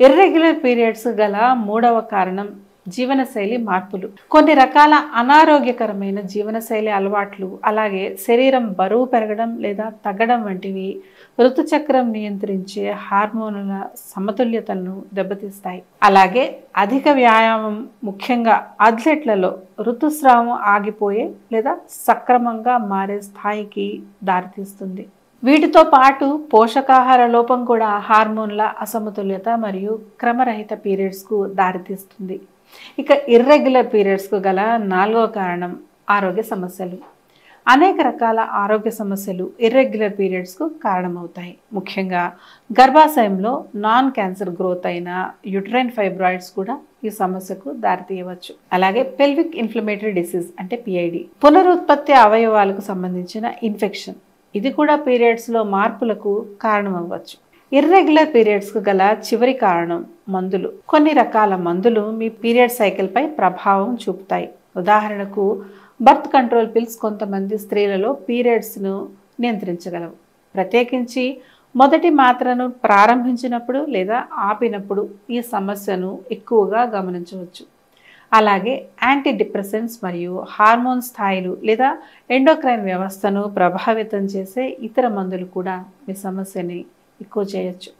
Irregular periods గల మూడవ కారణం జీవనశైలి మార్పులు. కొన్ని రకాల అనారోగ్యకరమైన జీవనశైలి అలవాట్లు, అలాగే శరీరం బరువు పెరగడం లేదా తగ్గడం వంటివి ఋతుచక్రం నియంత్రించే హార్మోనుల సమతుల్యతలను దెబ్బతీస్తాయి. అలాగే అధిక వ్యాయామం, ముఖ్యంగా అథ్లెట్లలో ఋతుస్రావం ఆగిపోయే లేదా సక్రమంగా మారే స్థాయికి దారితీస్తుంది. వీటితో పాటు పోషకాహార లోపం కూడా హార్మోన్ల అసమతుల్యత మరియు క్రమరహిత పీరియడ్స్కు దారితీస్తుంది. ఇక ఇర్రెగ్యులర్ పీరియడ్స్కు గల నాలుగవ కారణం ఆరోగ్య సమస్యలు. అనేక రకాల ఆరోగ్య సమస్యలు ఇర్రెగ్యులర్ పీరియడ్స్కు కారణమవుతాయి. ముఖ్యంగా గర్భాశయంలో నాన్ క్యాన్సర్ గ్రోత్ అయిన యుటరైన్ ఫైబ్రాయిడ్స్ కూడా ఈ సమస్యకు దారితీయవచ్చు. అలాగే పెల్విక్ ఇన్ఫ్లమేటరీ డిసీజ్ అంటే పిఐడి, పునరుత్పత్తి అవయవాలకు సంబంధించిన ఇన్ఫెక్షన్, ఇది కూడా పీరియడ్స్లో మార్పులకు కారణమవ్వచ్చు. ఇర్రెగ్యులర్ పీరియడ్స్కు గల చివరి కారణం మందులు. కొన్ని రకాల మందులు మీ పీరియడ్ సైకిల్పై ప్రభావం చూపుతాయి. ఉదాహరణకు బర్త్ కంట్రోల్ పిల్స్ కొంతమంది స్త్రీలలో పీరియడ్స్ను నియంత్రించగలవు. ప్రత్యేకించి మొదటి మాత్రను ప్రారంభించినప్పుడు లేదా ఆపినప్పుడు ఈ సమస్యను ఎక్కువగా గమనించవచ్చు. అలాగే యాంటీ డిప్రెసెంట్స్ మరియు హార్మోన్ స్థాయిలు లేదా ఎండోక్రైన్ వ్యవస్థను ప్రభావితం చేసే ఇతర మందులు కూడా మీ సమస్యని ఎక్కువ చేయొచ్చు.